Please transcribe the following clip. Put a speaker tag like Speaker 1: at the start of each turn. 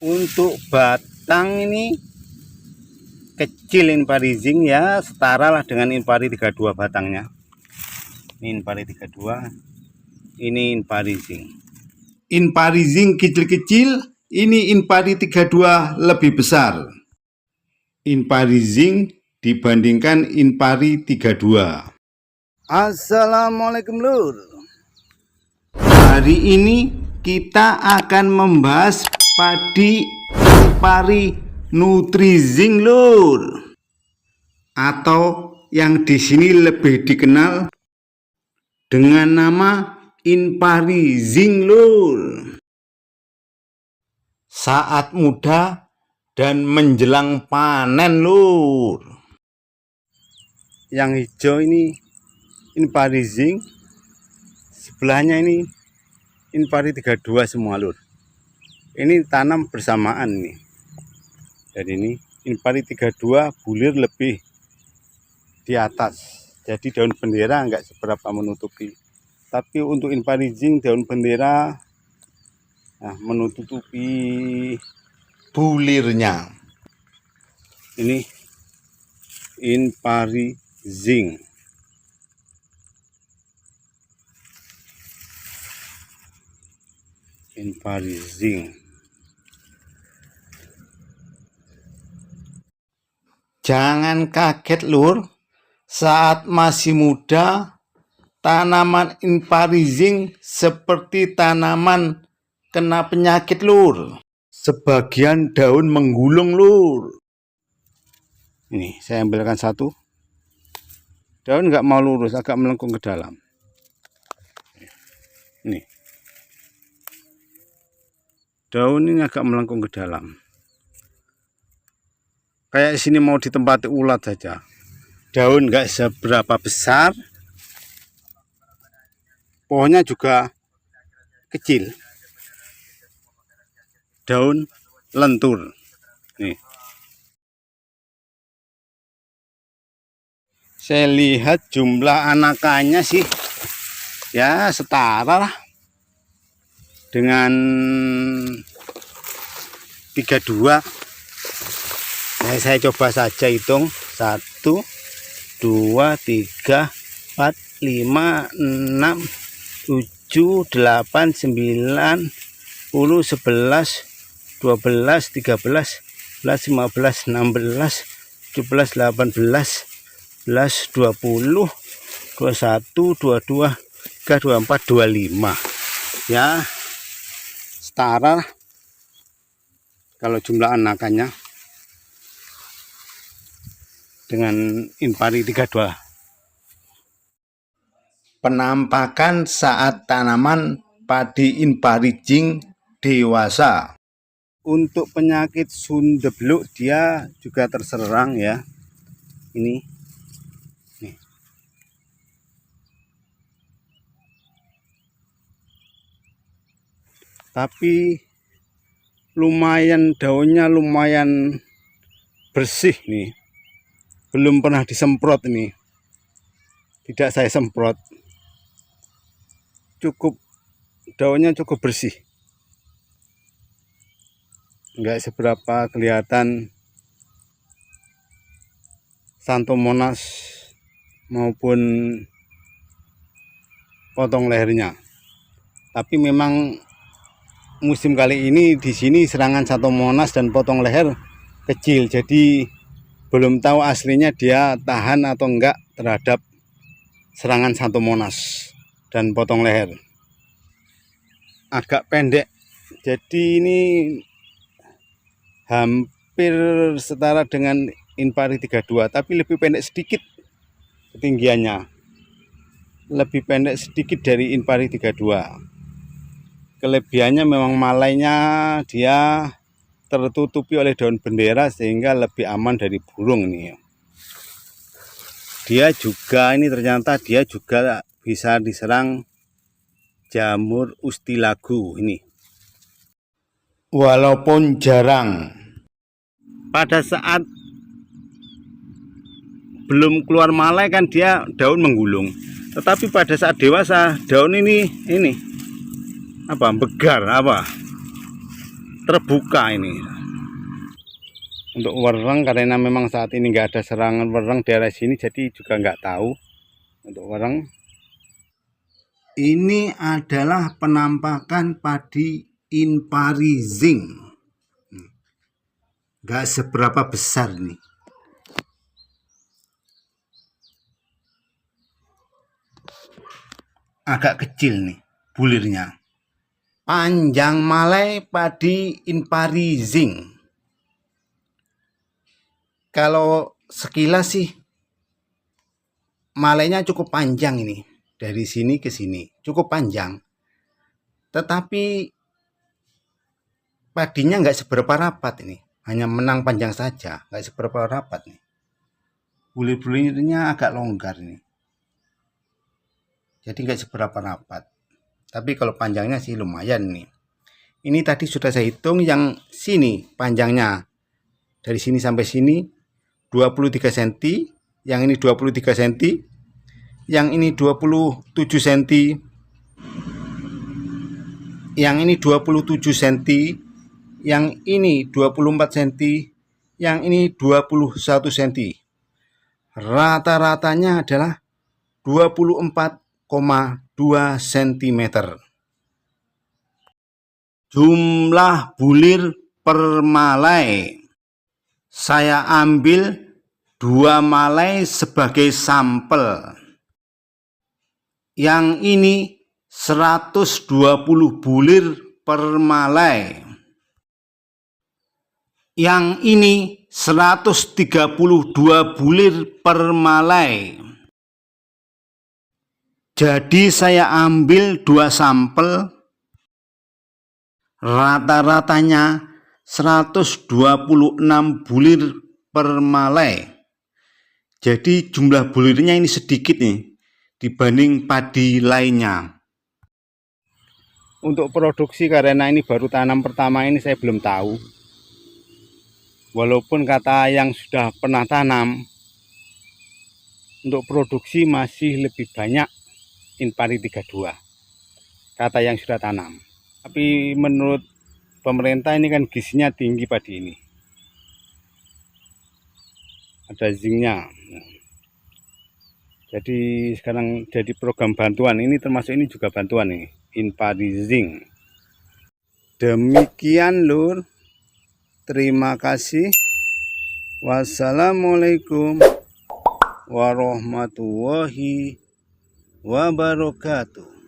Speaker 1: Untuk batang ini kecil Inparizing ya, setara lah dengan Inpari 32 batangnya. Ini Inpari 32, ini Inparizing.
Speaker 2: Inparizing kecil-kecil, ini Inpari 32 lebih besar. Inparizing dibandingkan Inpari 32.
Speaker 1: Assalamualaikum lur.
Speaker 2: Hari ini kita akan membahas padi Inpari Nutrizing lur, atau yang di sini lebih dikenal dengan nama Inparizing lur. Saat muda dan menjelang panen lur.
Speaker 1: Yang hijau ini Inparizing, sebelahnya ini Inpari 32 semua lur. Ini tanam bersamaan nih. Jadi ini Inpari 32 bulir lebih di atas. Jadi daun bendera enggak seberapa menutupi. Tapi untuk Inparizing daun bendera menutupi
Speaker 2: Bulirnya.
Speaker 1: ini Inparizing.
Speaker 2: Jangan kaget lur, saat masih muda tanaman Inparizing seperti tanaman kena penyakit lur. Sebagian daun menggulung lur.
Speaker 1: Ini saya ambilkan satu. Daun nggak mau lurus, agak melengkung ke dalam. Ini daun ini agak melengkung ke dalam. Kayak sini mau ditempati ulat saja. Daun nggak seberapa besar. Pohonnya juga kecil. Daun lentur. Nih. Saya lihat jumlah anakannya sih ya setara lah dengan 32. Nah, saya coba saja hitung 1, 2, 3, 4, 5, 6, 7, 8, 9, 10, 11, 12, 13, 14, 15, 16, 17, 18, 11, 20, 21, 22, 23, 24, 25. Ya, setara kalau jumlah anakannya dengan Inpari 32.
Speaker 2: Penampakan saat tanaman padi Inparizing dewasa.
Speaker 1: Untuk penyakit sundebluk dia juga terserang ya. Ini nih. Tapi lumayan, daunnya lumayan bersih nih. Belum pernah disemprot ini. Tidak saya semprot. Cukup daunnya cukup bersih. Enggak seberapa kelihatan Xanthomonas maupun potong lehernya. Tapi memang musim kali ini di sini serangan Xanthomonas dan potong leher kecil. Jadi belum tahu aslinya dia tahan atau enggak terhadap serangan Xanthomonas dan potong leher. Agak pendek. Jadi ini hampir setara dengan Inpari 32, tapi lebih pendek sedikit ketinggiannya. Lebih pendek sedikit dari Inpari 32. Kelebihannya memang malainya dia tertutupi oleh daun bendera sehingga lebih aman dari burung ini. Dia juga ini ternyata dia juga bisa diserang jamur ustilagu ini.
Speaker 2: Walaupun jarang.
Speaker 1: Pada saat belum keluar malai kan dia daun menggulung. Tetapi pada saat dewasa daun ini begar terbuka ini. Untuk wereng, karena memang saat ini nggak ada serangan wereng daerah sini, jadi juga nggak tahu untuk wereng.
Speaker 2: Ini adalah penampakan padi in pari zinc. Nggak seberapa besar nih. Agak kecil nih bulirnya. Panjang malai padi in pari zinc. Kalau sekilas sih malainya cukup panjang ini. Dari sini ke sini cukup panjang. Tetapi padinya nggak seberapa rapat ini. Hanya menang panjang saja, nggak seberapa rapat nih. Bulir-bulirnya agak longgar nih. Jadi nggak seberapa rapat. Tapi kalau panjangnya sih lumayan nih. Ini tadi sudah saya hitung yang sini panjangnya. Dari sini sampai sini 23 cm. Yang ini 23 cm. Yang ini 27 cm. Yang ini 27 cm. Yang ini 24 cm. Yang ini 21 cm. Rata-ratanya adalah 24,2 cm. Jumlah bulir per malai. Saya ambil 2 malai sebagai sampel. Yang ini 120 bulir per malai. Yang ini 132 bulir per malai. Jadi saya ambil 2 sampel, rata-ratanya 126 bulir per malai. Jadi jumlah bulirnya ini sedikit nih dibanding padi lainnya.
Speaker 1: Untuk produksi, karena ini baru tanam pertama, ini saya belum tahu. Walaupun kata yang sudah pernah tanam, untuk produksi masih lebih banyak Inpari 32 kata yang sudah tanam. Tapi menurut pemerintah ini kan gizinya tinggi padi ini, ada zincnya. Jadi sekarang jadi program bantuan, ini termasuk ini juga bantuan nih, Inpari zinc. Demikian lur, terima kasih. Wassalamualaikum warahmatullahi wabarakatuh.